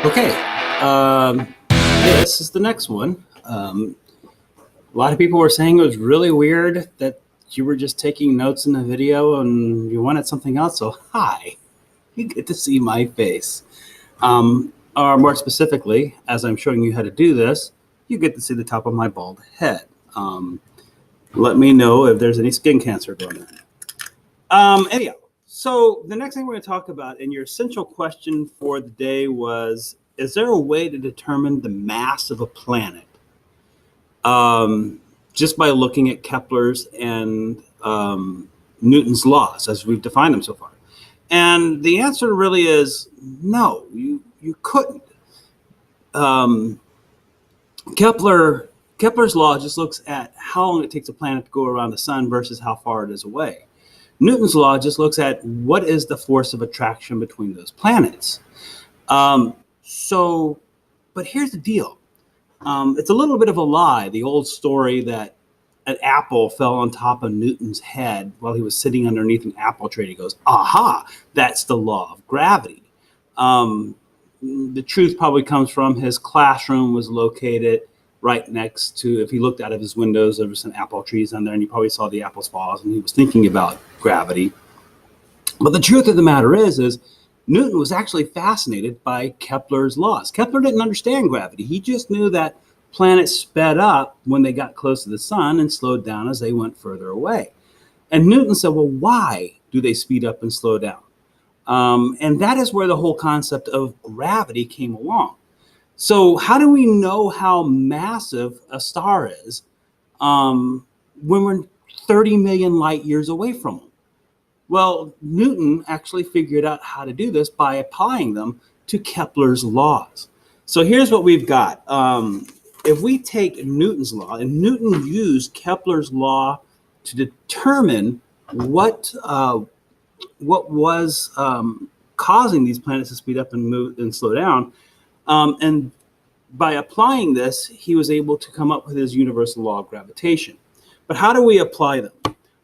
Okay, this is the next one. A lot of people were saying it was really weird that you were just taking notes in the video and you wanted something else. So, hi, you get to see my face. Or more specifically, as I'm showing you how to do this, you get to see the top of my bald head. Let me know if there's any skin cancer going on. Anyhow, so the next thing we're going to talk about, and your essential question for the day was, is there a way to determine the mass of a planet just by looking at Keplers and Newton's laws as we've defined them so far? And the answer really is no, you couldn't. Kepler's law just looks at how long it takes a planet to go around the sun versus how far it is away. Newton's law just looks at what is the force of attraction between those planets. But here's the deal. It's a little bit of a lie, the old story that an apple fell on top of Newton's head while he was sitting underneath an apple tree. He goes, aha, that's the law of gravity. The truth probably comes from his classroom was located right next to, if he looked out of his windows, there were some apple trees on there, and he probably saw the apples fall, and he was thinking about gravity. But the truth of the matter is Newton was actually fascinated by Kepler's laws. Kepler didn't understand gravity. He just knew that planets sped up when they got close to the sun and slowed down as they went further away. And Newton said, well, why do they speed up and slow down? And that is where the whole concept of gravity came along. So how do we know how massive a star is when we're 30 million light years away from them? Well, Newton actually figured out how to do this by applying them to Kepler's laws. So here's what we've got. If we take Newton's law, and Newton used Kepler's law to determine what was causing these planets to speed up and move and slow down. And by applying this, he was able to come up with his universal law of gravitation. But how do we apply them?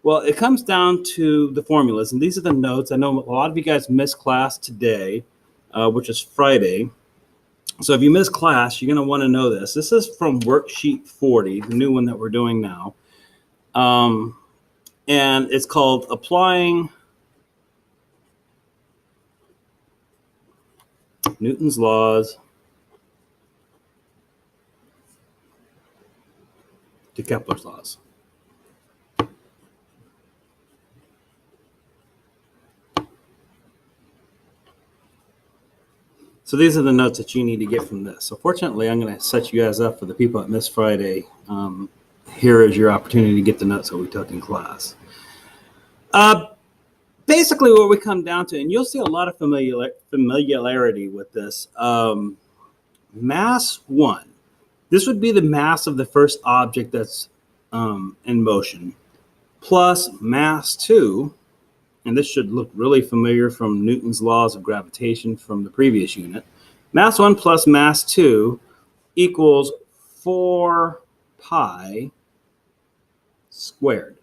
Well, it comes down to the formulas, and these are the notes. I know a lot of you guys missed class today, which is Friday. So if you missed class, you're going to want to know this. This is from worksheet 40, the new one that we're doing now. And it's called Applying Newton's Laws to Kepler's Laws. So these are the notes that you need to get from this. So fortunately, I'm going to set you guys up for the people that missed Friday. Here is your opportunity to get the notes that we took in class. Basically, what we come down to, and you'll see a lot of familiarity with this, mass 1. This would be the mass of the first object that's in motion, plus mass 2, and this should look really familiar from Newton's laws of gravitation from the previous unit. Mass 1 plus mass 2 equals 4 pi squared.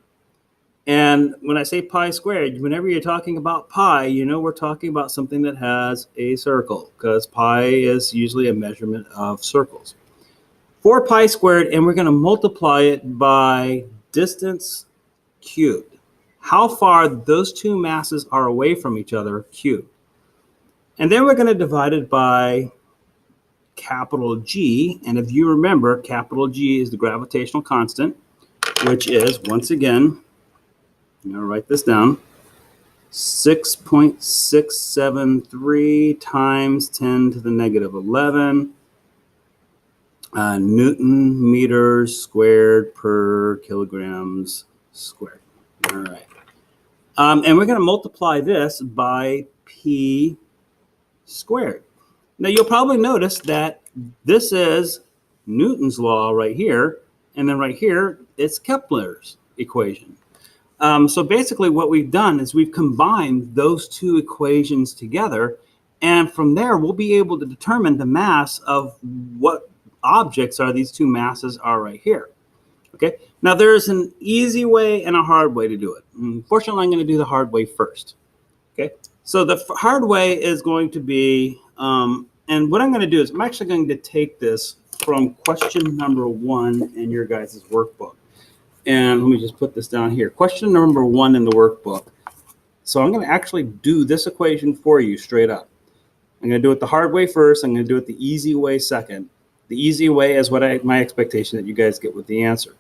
And when I say pi squared, whenever you're talking about pi, you know we're talking about something that has a circle, because pi is usually a measurement of circles. 4 pi squared, and we're going to multiply it by distance cubed. How far those two masses are away from each other cubed. And then we're going to divide it by capital G. And if you remember, capital G is the gravitational constant, which is, once again, I'm going to write this down, 6.673 times 10 to the negative 11 Newton meters squared per kilograms squared. All right. And we're going to multiply this by P squared. Now, you'll probably notice that this is Newton's law right here, and then right here, it's Kepler's equation. So basically what we've done is we've combined those two equations together, and from there, we'll be able to determine the mass of what objects are these two masses are right here. Okay, now there's an easy way and a hard way to do it. Unfortunately, I'm going to do the hard way first. Okay, so the hard way is going to be And what I'm going to do is I'm actually going to take this from question number 1 in your guys' workbook. And let me just put this down here. Question number 1 in the workbook. So I'm going to actually do this equation for you straight up. I'm going to do it the hard way first. I'm going to do it the easy way second. The easy way is my expectation that you guys get with the answer.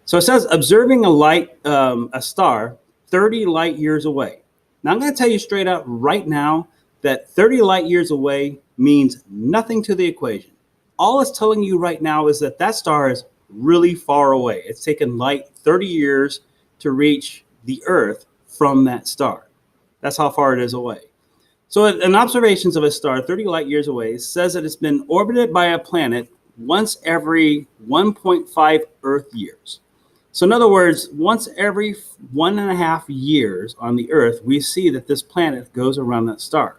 So it says observing a star 30 light years away. Now I'm going to tell you straight out right now that 30 light years away means nothing to the equation. All it's telling you right now is that that star is really far away. It's taken light 30 years to reach the Earth from that star. That's how far it is away. So an observations of a star 30 light years away says that it's been orbited by a planet once every 1.5 Earth years. So in other words, once every 1.5 years on the Earth, we see that this planet goes around that star.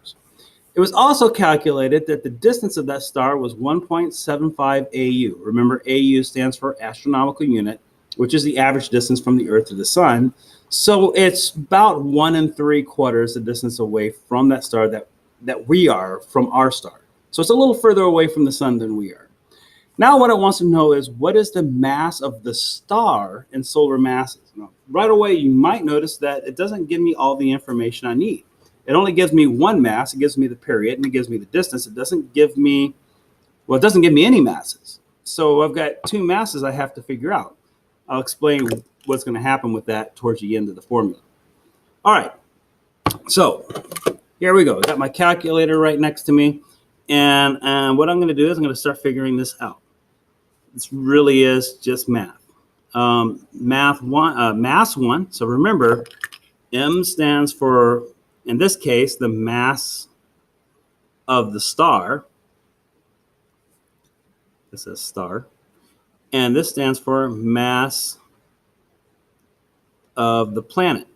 It was also calculated that the distance of that star was 1.75 AU. Remember, AU stands for astronomical unit, which is the average distance from the Earth to the Sun. So it's about 1 3/4 the distance away from that star that we are from our star. So it's a little further away from the Sun than we are. Now what it wants to know is what is the mass of the star in solar masses? Now, right away, you might notice that it doesn't give me all the information I need. It only gives me one mass. It gives me the period and it gives me the distance. It doesn't give me any masses. So I've got 2 masses I have to figure out. I'll explain what's going to happen with that towards the end of the formula. All right. So here we go. I got my calculator right next to me. And what I'm going to do is I'm going to start figuring this out. This really is just math. Mass 1. So remember, M stands for, in this case, the mass of the star. This is star. And this stands for mass of the planet.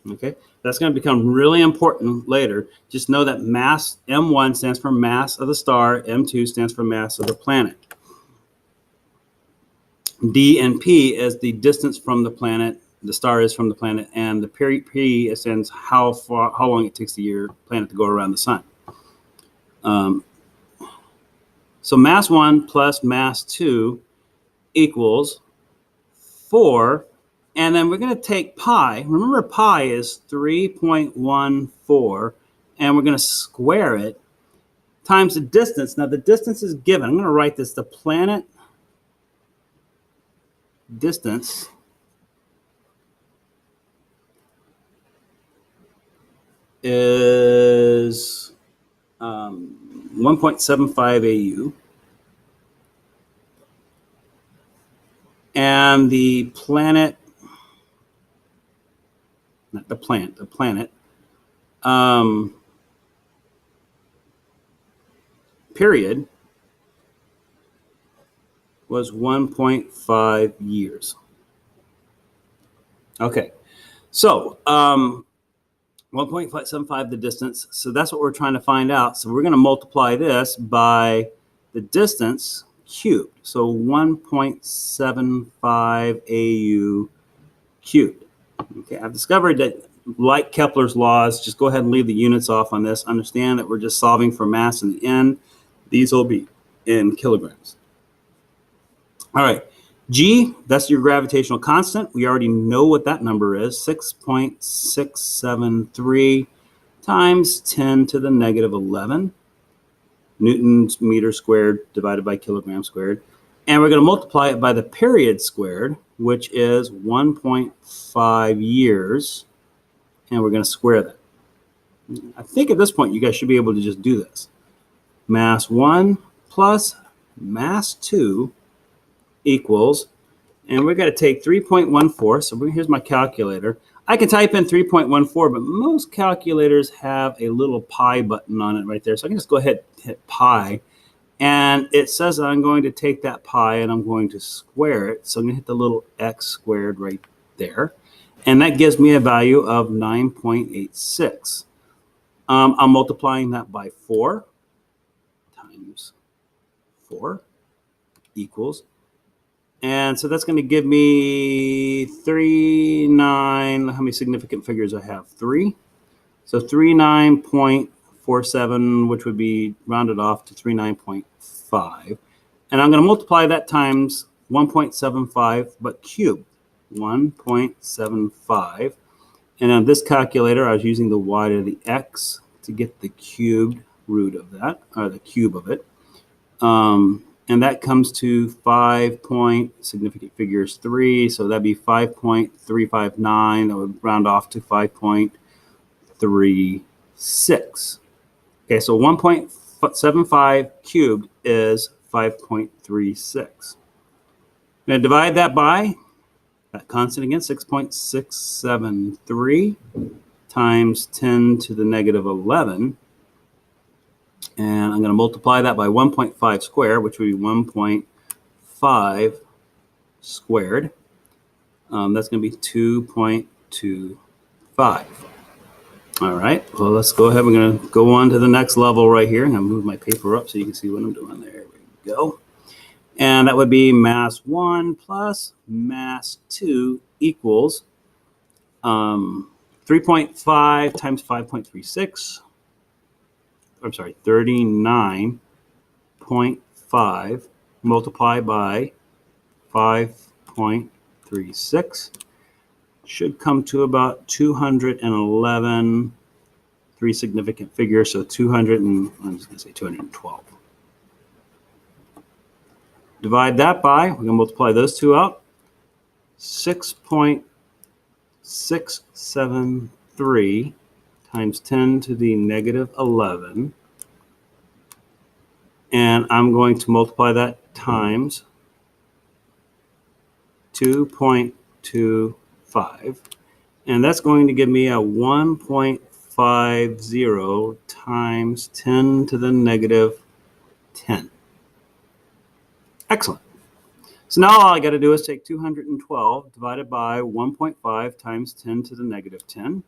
Okay, that's going to become really important later. Just know that mass, M1 stands for mass of the star, M2 stands for mass of the planet. D and P is the distance from the planet, the star is from the planet, and the P stands how long it takes the planet to go around the sun. So mass 1 plus mass 2 equals 4. And then we're going to take pi. Remember, pi is 3.14. And we're going to square it times the distance. Now, the distance is given. I'm going to write this. The planet distance is 1.75 AU. And the planet, not the plant, the planet, period, was 1.5 years. Okay, so 1.75 the distance. So that's what we're trying to find out. So we're going to multiply this by the distance cubed. So 1.75 AU cubed. Okay, I've discovered that, like Kepler's laws, just go ahead and leave the units off on this. Understand that we're just solving for mass in the end. These will be in kilograms. All right, G, that's your gravitational constant. We already know what that number is, 6.673 times 10 to the negative 11 newtons meter squared divided by kilogram squared. And we're going to multiply it by the period squared, which is 1.5 years. And we're going to square that. I think at this point, you guys should be able to just do this. Mass 1 plus mass 2 equals, and we're going to take 3.14. So here's my calculator. I can type in 3.14, but most calculators have a little pi button on it right there. So I can just go ahead and hit pi. And it says that I'm going to take that pi and I'm going to square it. So I'm going to hit the little x squared right there. And that gives me a value of 9.86. I'm multiplying that by 4 times 4 equals. And so that's going to give me 39. How many significant figures I have? 3. So 39.4 0.47, which would be rounded off to 39.5. And I'm going to multiply that times 1.75, but cubed. 1.75. And on this calculator, I was using the y to the x to get the cubed root of that, or the cube of it. And that comes to 5 point, significant figures 3, so that'd be 5.359. That would round off to 5.36. Okay, so 1.75 cubed is 5.36. Now divide that by that constant again, 6.673 times 10 to the negative 11. And I'm going to multiply that by 1.5 squared, which would be 1.5 squared. That's going to be 2.25. All right, well, let's go ahead. We're going to go on to the next level right here. I'm going to move my paper up so you can see what I'm doing. There we go. And that would be mass 1 plus mass 2 equals 3.5 times 5.36. I'm sorry, 39.5 multiplied by 5.36 should come to about 211, three significant figures, so 200 and I'm just going to say 212. Divide that by, we're going to multiply those two out, 6.673 times 10 to the negative 11. And I'm going to multiply that times 2.25. And that's going to give me a 1.50 times 10 to the negative 10. Excellent. So now all I got to do is take 212 divided by 1.5 times 10 to the negative 10.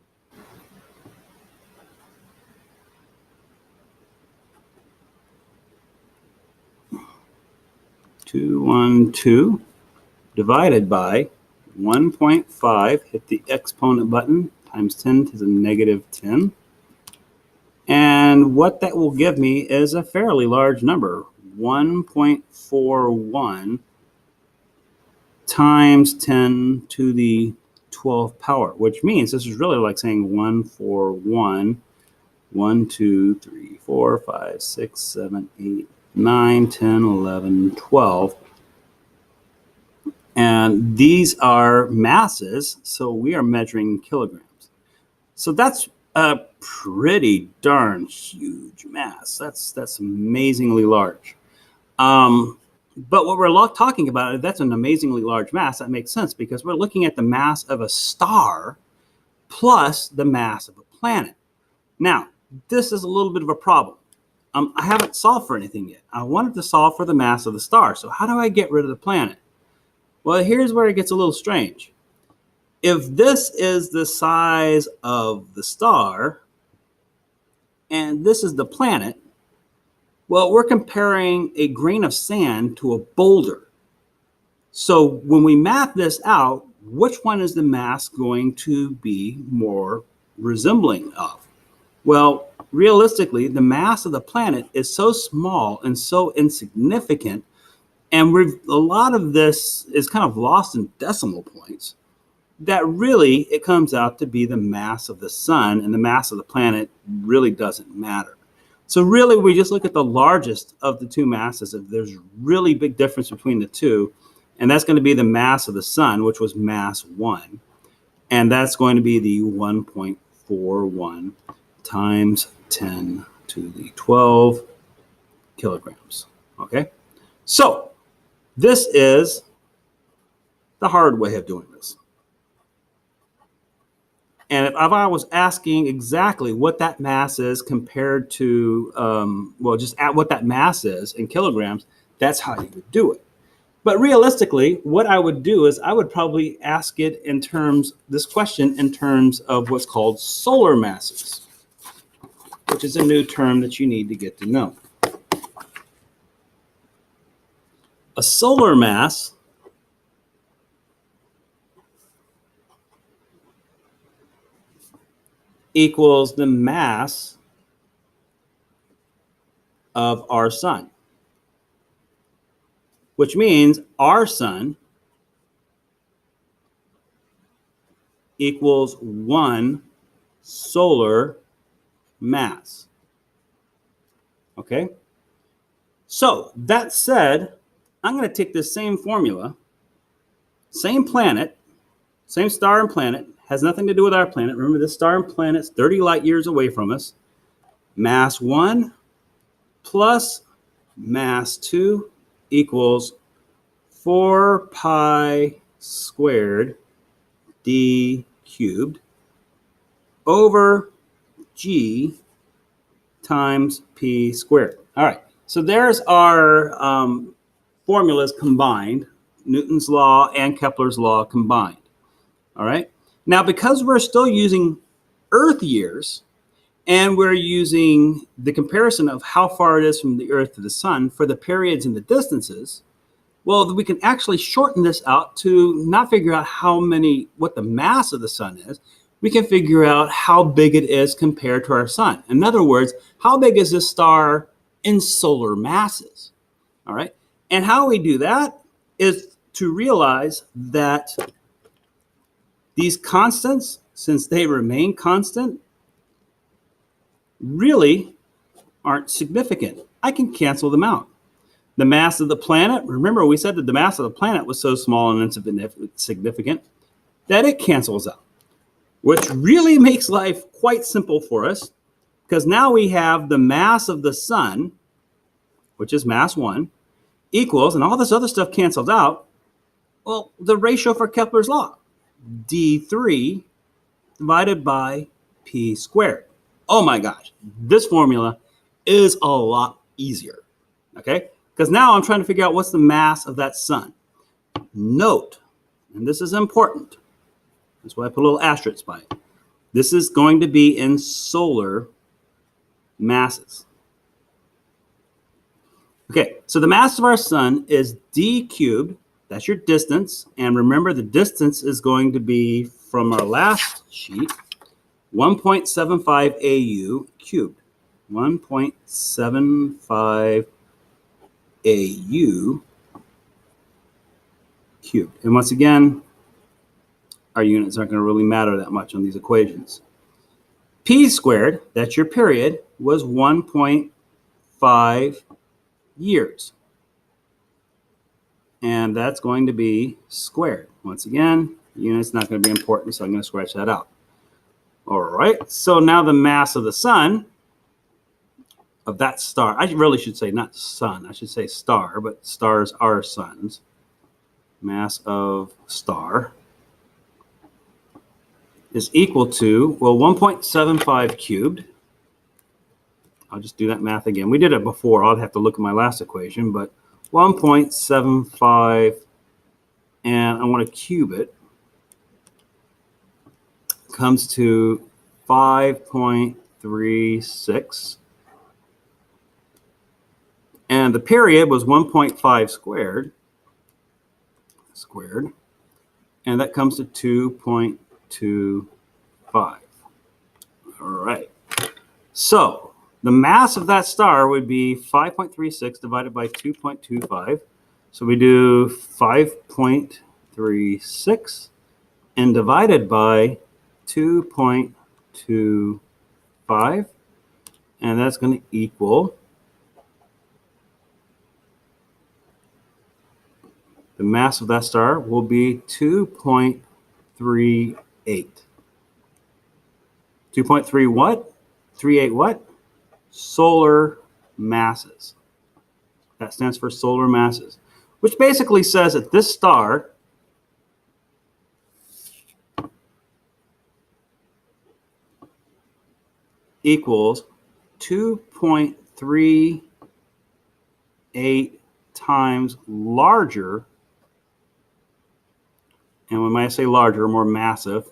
(212) divided by 1.5, hit the exponent button, times 10 to the negative 10. And what that will give me is a fairly large number, 1.41 times 10 to the 12th power, which means this is really like saying 141, 1, 2, 3, 4, 5, 6, 7, 8, 9, 10, 11, 12. And these are masses, so we are measuring kilograms. So that's a pretty darn huge mass. That's amazingly large. But what we're talking about, that's an amazingly large mass. That makes sense because we're looking at the mass of a star plus the mass of a planet. Now, this is a little bit of a problem. I haven't solved for anything yet. I wanted to solve for the mass of the star. So how do I get rid of the planet? Well, here's where it gets a little strange. If this is the size of the star and this is the planet, well, we're comparing a grain of sand to a boulder. So when we map this out, which one is the mass going to be more resembling of? Well, realistically, the mass of the planet is so small and so insignificant, and a lot of this is kind of lost in decimal points, that really it comes out to be the mass of the sun, and the mass of the planet really doesn't matter. So really, we just look at the largest of the two masses. If there's really big difference between the two, and that's going to be the mass of the sun, which was mass 1, and that's going to be the 1.41 times 10 to the 12 kilograms. Okay, so this is the hard way of doing this. And if I was asking exactly what that mass is compared to, just at what that mass is in kilograms, that's how you would do it. But realistically, what I would do is I would probably ask it in terms, this question in terms of what's called solar masses, which is a new term that you need to get to know. A solar mass equals the mass of our sun, which means our sun equals 1 solar mass. Okay? So that said, I'm going to take this same formula, same planet, same star and planet, has nothing to do with our planet. Remember, this star and planet's 30 light years away from us. Mass 1 plus mass 2 equals 4 pi squared d cubed over g times p squared. All right, so there's our formulas combined, Newton's law and Kepler's law combined. All right, now because we're still using Earth years and we're using the comparison of how far it is from the Earth to the sun for the periods and the distances, well, we can actually shorten this out to not figure out what the mass of the sun is. We can figure out how big it is compared to our sun. In other words, how big is this star in solar masses? All right. And how we do that is to realize that these constants, since they remain constant, really aren't significant. I can cancel them out. The mass of the planet, remember we said that the mass of the planet was so small and insignificant that it cancels out, which really makes life quite simple for us, because now we have the mass of the sun, which is mass 1, equals, and all this other stuff cancels out, well, the ratio for Kepler's law, d3 divided by p squared. Oh my gosh, this formula is a lot easier, okay? Because now I'm trying to figure out what's the mass of that sun. Note, and this is important, that's why I put a little asterisk by it. This is going to be in solar masses. Okay, so the mass of our sun is d cubed. That's your distance. And remember, the distance is going to be, from our last sheet, 1.75 AU cubed. 1.75 AU cubed. And once again, our units aren't going to really matter that much on these equations. P squared, that's your period, was 1.5 years. And that's going to be squared. Once again, unit's not going to be important, so I'm going to scratch that out. All right, so now the mass of the sun, of that star, I really should say not sun, I should say star, but stars are suns. Mass of star is equal to, well, 1.75 cubed. I'll just do that math again. We did it before. I'll have to look at my last equation, but 1.75, and I want to cube it, comes to 5.36. And the period was 1.5 squared, and that comes to 2.25. All right. So the mass of that star would be 5.36 divided by 2.25. So we do 5.36 and divided by 2.25. And that's going to equal, the mass of that star will be 2.38. 2.3 what? 38 what? Solar masses. That stands for solar masses, which basically says that this star equals 2.38 times larger, and when I say larger, more massive,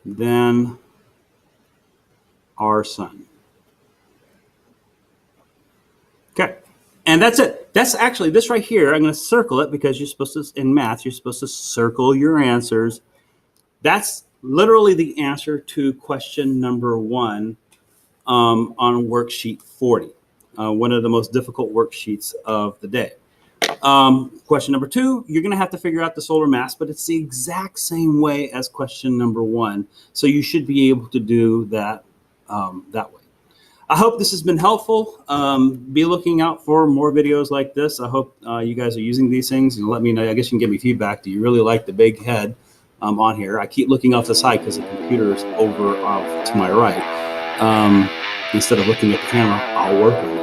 than our sun. Okay, and that's it. That's actually this right here. I'm going to circle it because you're supposed to, in math, you're supposed to circle your answers. That's literally the answer to question number 1 on worksheet 40, one of the most difficult worksheets of the day. Question number 2, you're going to have to figure out the solar mass, but it's the exact same way as question number 1. So you should be able to do that that way. I hope this has been helpful. Be looking out for more videos like this. I hope you guys are using these things, and let me know. I guess you can give me feedback. Do you really like the big head on here? I keep looking off the side because the computer is over to my right. Instead of looking at the camera, I'll work on it.